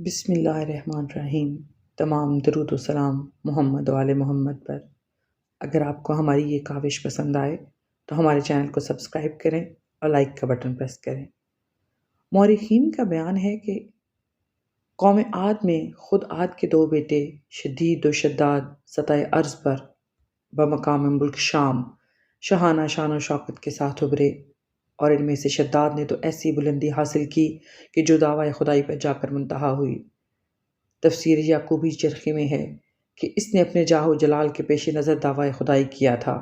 بسم اللہ الرحمن الرحیم۔ تمام درود و سلام محمد و آل محمد پر۔ اگر آپ کو ہماری یہ کاوش پسند آئے تو ہمارے چینل کو سبسکرائب کریں اور لائک کا بٹن پریس کریں۔ مورخین کا بیان ہے کہ قوم عاد میں خود عاد کے دو بیٹے شدید و شداد سطح ارض پر بمقام ملک شام شاہانہ شان و شوکت کے ساتھ ابھرے، اور ان میں سے شداد نے تو ایسی بلندی حاصل کی کہ جو دعوی خدائی پر جا کر منتہا ہوئی۔ تفسیر یعقوبی چرخی میں ہے کہ اس نے اپنے جاہ و جلال کے پیش نظر دعوی خدائی کیا تھا۔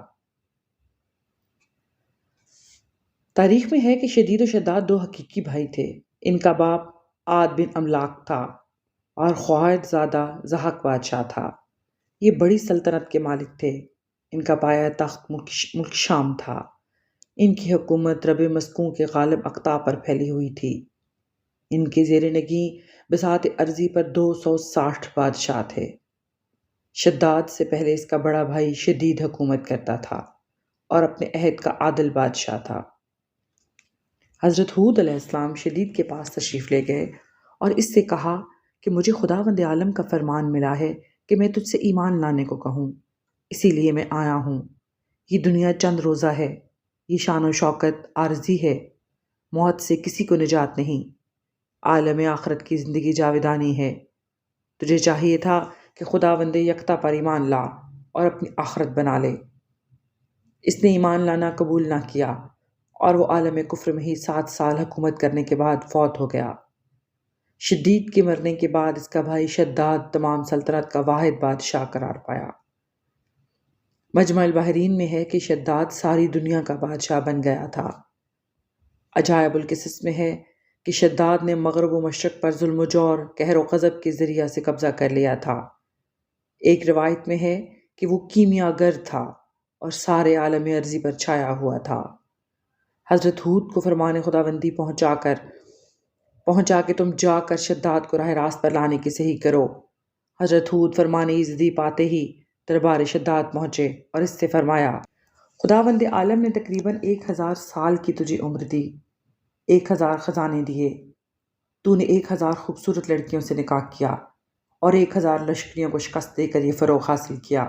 تاریخ میں ہے کہ شدید و شداد دو حقیقی بھائی تھے۔ ان کا باپ عاد بن املاک تھا اور خواہد زادہ ضحک بادشاہ تھا۔ یہ بڑی سلطنت کے مالک تھے۔ ان کا پایہ تخت ملک شام تھا۔ ان کی حکومت رب مسکوں کے غالب اقطاع پر پھیلی ہوئی تھی۔ ان کے زیر نگیں بساط ارضی پر 260 بادشاہ تھے۔ شداد سے پہلے اس کا بڑا بھائی شدید حکومت کرتا تھا اور اپنے عہد کا عادل بادشاہ تھا۔ حضرت ہود علیہ السلام شدید کے پاس تشریف لے گئے اور اس سے کہا کہ مجھے خداوند عالم کا فرمان ملا ہے کہ میں تجھ سے ایمان لانے کو کہوں، اسی لیے میں آیا ہوں۔ یہ دنیا چند روزہ ہے، یہ شان و شوکت عارضی ہے، موت سے کسی کو نجات نہیں، عالم آخرت کی زندگی جاودانی ہے۔ تجھے چاہیے تھا کہ خداوند یکتا پر ایمان لا اور اپنی آخرت بنا لے۔ اس نے ایمان لانا قبول نہ کیا اور وہ عالم کفر میں ہی 7 سال حکومت کرنے کے بعد فوت ہو گیا۔ شدید کے مرنے کے بعد اس کا بھائی شداد تمام سلطنت کا واحد بادشاہ قرار پایا۔ مجمع البحرین میں ہے کہ شداد ساری دنیا کا بادشاہ بن گیا تھا۔ عجائب القصص میں ہے کہ شداد نے مغرب و مشرق پر ظلم و جور، قہر و غضب کے ذریعہ سے قبضہ کر لیا تھا۔ ایک روایت میں ہے کہ وہ کیمیا گر تھا اور سارے عالم ارضی پر چھایا ہوا تھا۔ حضرت ہود کو فرمان خداوندی پہنچا کہ تم جا کر شداد کو راہ راست پر لانے کی صحیح کرو۔ حضرت ہود فرمان ایزدی پاتے ہی دربار شداد پہنچے اور اس سے فرمایا، خداوند عالم نے تقریباً 1000 سال کی تجھے عمر دی، 1000 خزانے دیے، تو نے 1000 خوبصورت لڑکیوں سے نکاح کیا اور 1000 لشکریوں کو شکست دے کر یہ فروغ حاصل کیا۔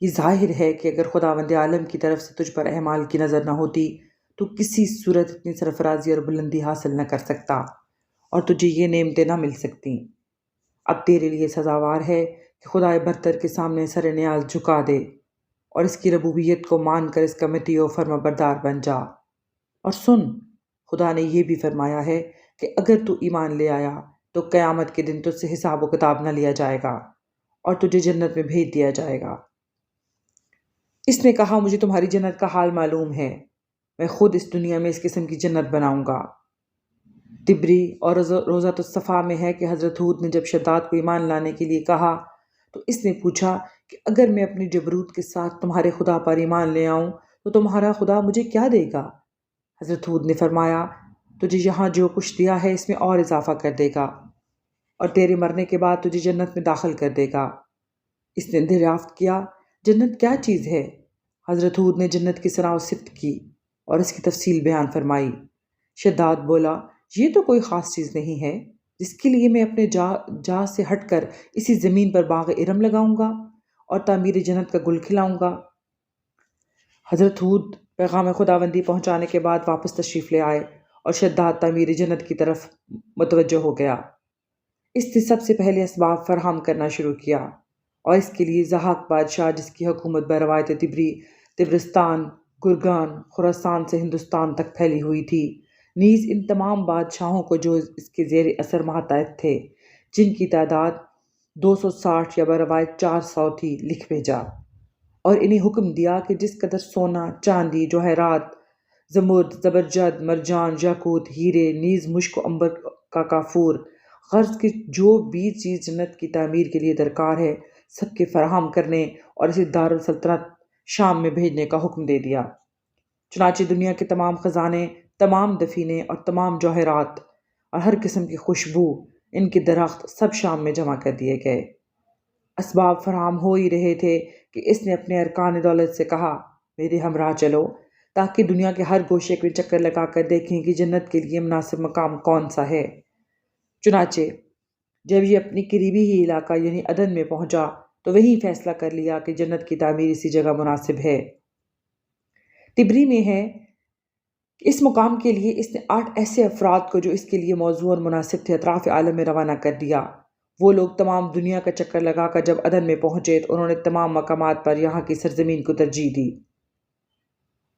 یہ ظاہر ہے کہ اگر خداوند عالم کی طرف سے تجھ پر اعمال کی نظر نہ ہوتی تو کسی صورت اتنی سرفرازی اور بلندی حاصل نہ کر سکتا اور تجھے یہ نعمتیں نہ مل سکتیں۔ اب تیرے لیے سزاوار ہے کہ خدائے برتر کے سامنے سر نیاز جھکا دے اور اس کی ربوبیت کو مان کر اس کا مطیع و فرما بردار بن جا۔ اور سن، خدا نے یہ بھی فرمایا ہے کہ اگر تو ایمان لے آیا تو قیامت کے دن تجھ سے حساب و کتاب نہ لیا جائے گا اور تجھے جنت میں بھیج دیا جائے گا۔ اس نے کہا، مجھے تمہاری جنت کا حال معلوم ہے، میں خود اس دنیا میں اس قسم کی جنت بناؤں گا۔ طبری اور روضۃ الصفا میں ہے کہ حضرت ہود نے جب شداد کو ایمان لانے کے لیے کہا تو اس نے پوچھا کہ اگر میں اپنی جبروت کے ساتھ تمہارے خدا پر ایمان لے آؤں تو تمہارا خدا مجھے کیا دے گا؟ حضرت ہود نے فرمایا، تجھے یہاں جو کچھ دیا ہے اس میں اور اضافہ کر دے گا اور تیرے مرنے کے بعد تجھے جنت میں داخل کر دے گا۔ اس نے دریافت کیا، جنت کیا چیز ہے؟ حضرت ہود نے جنت کی ثنا و صفت کی اور اس کی تفصیل بیان فرمائی۔ شداد بولا، یہ تو کوئی خاص چیز نہیں ہے جس کے لیے میں اپنے جا سے ہٹ کر اسی زمین پر باغ ارم لگاؤں گا اور تعمیر جنت کا گل کھلاؤں گا۔ حضرت ہود پیغام خداوندی پہنچانے کے بعد واپس تشریف لے آئے اور شداد تعمیر جنت کی طرف متوجہ ہو گیا۔ اس نے سب سے پہلے اسباب فراہم کرنا شروع کیا اور اس کے لیے ضحاک بادشاہ، جس کی حکومت بروایت طبرستان، گرگان، خراسان سے ہندوستان تک پھیلی ہوئی تھی، نیز ان تمام بادشاہوں کو جو اس کے زیر اثر ماتحت تھے، جن کی تعداد 260 یا بروایت 400 تھی، لکھ بھیجا اور انہیں حکم دیا کہ جس قدر سونا، چاندی، جوہرات، زمرد، زبرجد، مرجان، یاقوت، ہیرے، نیز مشک و عنبر کا کافور، غرض کی جو بھی چیز جنت کی تعمیر کے لیے درکار ہے، سب کے فراہم کرنے اور اسے دارالسلطنت شام میں بھیجنے کا حکم دے دیا۔ چنانچہ دنیا کے تمام خزانے، تمام دفینے اور تمام جوہرات اور ہر قسم کی خوشبو، ان کے درخت سب شام میں جمع کر دیے گئے۔ اسباب فراہم ہو ہی رہے تھے کہ اس نے اپنے ارکان دولت سے کہا، میرے ہمراہ چلو تاکہ دنیا کے ہر گوشے میں چکر لگا کر دیکھیں کہ جنت کے لیے مناسب مقام کون سا ہے۔ چنانچہ جب یہ اپنی قریبی ہی علاقہ یعنی عدن میں پہنچا تو وہیں فیصلہ کر لیا کہ جنت کی تعمیر اسی جگہ مناسب ہے۔ تبری میں ہے کہ اس مقام کے لیے اس نے 8 ایسے افراد کو جو اس کے لیے موزوں اور مناسب تھے اطراف عالم میں روانہ کر دیا۔ وہ لوگ تمام دنیا کا چکر لگا کر جب عدن میں پہنچے تو انہوں نے تمام مقامات پر یہاں کی سرزمین کو ترجیح دی۔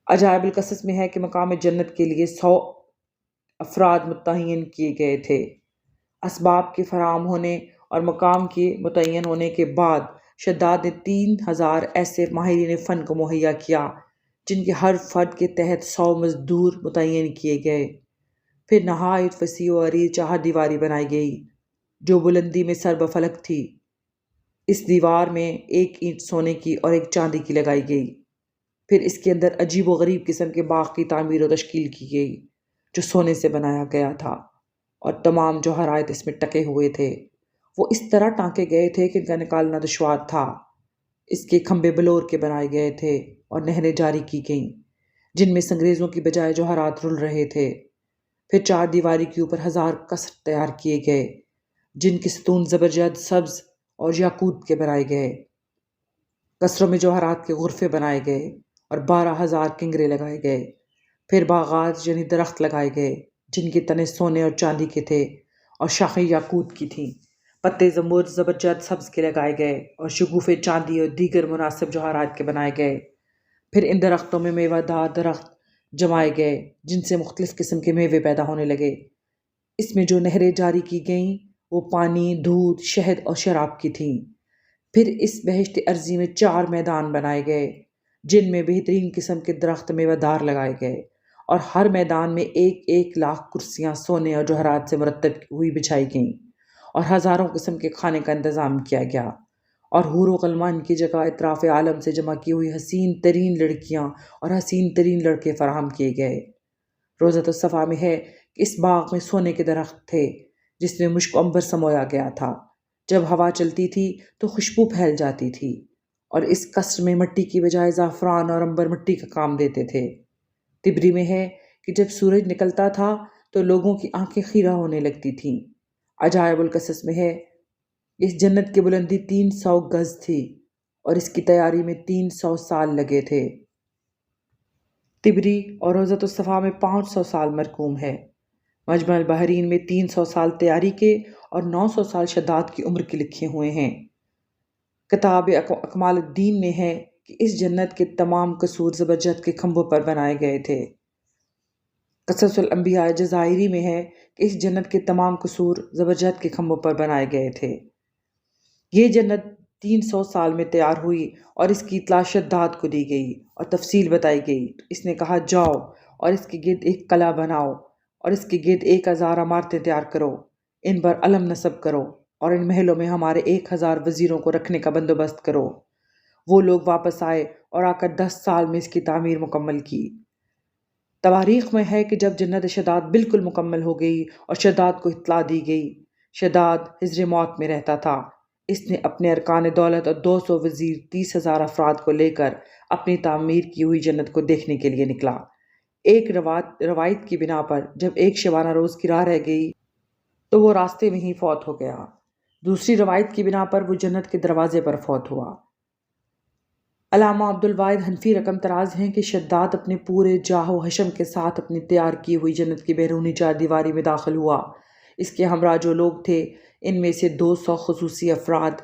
عجائب القصص میں ہے کہ مقام جنت کے لیے 100 افراد متعین کیے گئے تھے۔ اسباب کے فراہم ہونے اور مقام کے متعین ہونے کے بعد شداد نے 3000 ایسے ماہرین فن کو مہیا کیا جن کے ہر فرد کے تحت 100 مزدور متعین کیے گئے۔ پھر نہایت وسیع و عریض 4 دیواری بنائی گئی جو بلندی میں سر بفلک تھی۔ اس دیوار میں 1 اینٹ سونے کی اور 1 چاندی کی لگائی گئی۔ پھر اس کے اندر عجیب و غریب قسم کے باغ کی تعمیر و تشکیل کی گئی جو سونے سے بنایا گیا تھا اور تمام جوہرات اس میں ٹکے ہوئے تھے۔ وہ اس طرح ٹانکے گئے تھے کہ ان کا نکالنا دشوار تھا۔ اس کے کھمبے بلور کے بنائے گئے تھے اور نہریں جاری کی گئیں جن میں سنگریزوں کی بجائے جوہرات رل رہے تھے۔ پھر 4 دیواری کے اوپر 1000 قصر تیار کیے گئے جن کے ستون زبرجد، سبز اور یاقوت کے بنائے گئے۔ قصروں میں جوہرات کے غرفے بنائے گئے اور 12,000 کنگرے لگائے گئے۔ پھر باغات یعنی درخت لگائے گئے جن کے تنے سونے اور چاندی کے تھے اور شاخیں یاقوت کی تھیں۔ پتے زبرجد سبز کے لگائے گئے اور شگوفے چاندی اور دیگر مناسب جوہرات کے بنائے گئے۔ پھر ان درختوں میں میوہ دار درخت جمائے گئے جن سے مختلف قسم کے میوے پیدا ہونے لگے۔ اس میں جو نہریں جاری کی گئیں وہ پانی، دودھ، شہد اور شراب کی تھیں۔ پھر اس بہشت ارضی میں 4 میدان بنائے گئے جن میں بہترین قسم کے درخت میوہ دار لگائے گئے اور ہر میدان میں 1 لاکھ کرسیاں سونے اور جوہرات سے مرتب ہوئی بچھائی گئیں اور ہزاروں قسم کے کھانے کا انتظام کیا گیا۔ اور حور و غلمان کی جگہ اطراف عالم سے جمع کی ہوئی حسین ترین لڑکیاں اور حسین ترین لڑکے فراہم کیے گئے۔ روضۃ الصفا میں ہے کہ اس باغ میں سونے کے درخت تھے جس میں مشک و عنبر سمویا گیا تھا۔ جب ہوا چلتی تھی تو خوشبو پھیل جاتی تھی اور اس قصر میں مٹی کی بجائے زعفران اور عنبر مٹی کا کام دیتے تھے۔ تبری میں ہے کہ جب سورج نکلتا تھا تو لوگوں کی آنکھیں خیرہ ہونے لگتی تھیں۔ عجائب القصص میں ہے اس جنت کی بلندی 300 گز تھی اور اس کی تیاری میں 300 سال لگے تھے۔ تبری اور روضۃ الصفا میں 500 سال مرقوم ہے۔ مجمع البحرین میں 300 سال تیاری کے اور 900 سال شداد کی عمر کے لکھے ہوئے ہیں۔ کتاب اکمال الدین میں ہے کہ اس جنت کے تمام قصور زبرجد کے کھمبوں پر بنائے گئے تھے۔ قصص الانبیاء جزائری میں ہے کہ اس جنت کے تمام قصور زبرجد کے کھمبوں پر بنائے گئے تھے۔ یہ جنت 300 سال میں تیار ہوئی اور اس کی اطلاع شداد کو دی گئی اور تفصیل بتائی گئی تو اس نے کہا جاؤ اور اس کے گرد ایک قلعہ بناؤ اور اس کے گرد 1000 عمارتیں تیار کرو، ان پر علم نصب کرو اور ان محلوں میں ہمارے 1000 وزیروں کو رکھنے کا بندوبست کرو۔ وہ لوگ واپس آئے اور آ کر 10 سال میں اس کی تعمیر مکمل کی۔ تواریخ میں ہے کہ جب جنت شداد بالکل مکمل ہو گئی اور شداد کو اطلاع دی گئی، شداد حجر موت میں رہتا تھا۔ اس نے اپنے ارکان دولت اور 200 وزیر 30,000 افراد کو لے کر اپنی تعمیر کی ہوئی جنت کو دیکھنے کے لیے نکلا۔ ایک روایت کی بنا پر جب ایک شبانہ روز کی راہ رہ گئی تو وہ راستے میں ہی فوت ہو گیا۔ دوسری روایت کی بنا پر وہ جنت کے دروازے پر فوت ہوا۔ علامہ عبدالواحد حنفی رقم تراز ہیں کہ شداد اپنے پورے جاہ و حشم کے ساتھ اپنی تیار کی ہوئی جنت کی بیرونی 4 دیواری میں داخل ہوا۔ اس کے ہمراہ جو لوگ تھے ان میں سے 200 خصوصی افراد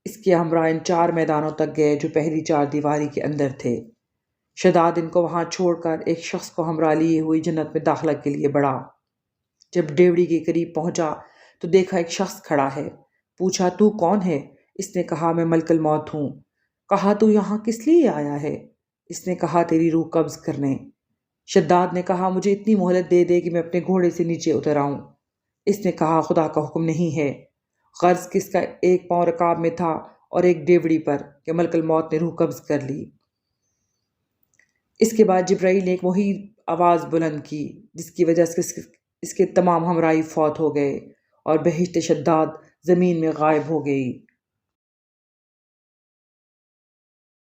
اس کے ہمراہ ان 4 میدانوں تک گئے جو پہلی 4 دیواری کے اندر تھے۔ شداد ان کو وہاں چھوڑ کر ایک شخص کو ہمراہ لیے ہوئی جنت میں داخلہ کے لیے بڑھا۔ جب ڈیوڑی کے قریب پہنچا تو دیکھا ایک شخص کھڑا ہے۔ پوچھا تو کون ہے؟ اس نے کہا میں ملک الموت ہوں۔ کہا تو یہاں کس لیے آیا ہے؟ اس نے کہا تیری روح قبض کرنے۔ شداد نے کہا مجھے اتنی مہلت دے دے کہ میں اپنے گھوڑے سے نیچے اتر آؤں۔ اس نے کہا خدا کا حکم نہیں ہے۔ غرض کس کا ایک پاؤں رکاب میں تھا اور ایک ڈیوڑی پر کہ ملک الموت نے روح قبض کر لی۔ اس کے بعد جبرائیل نے ایک محیط آواز بلند کی جس کی وجہ سے اس کے تمام ہمراہی فوت ہو گئے اور بہشت شداد زمین میں غائب ہو گئی۔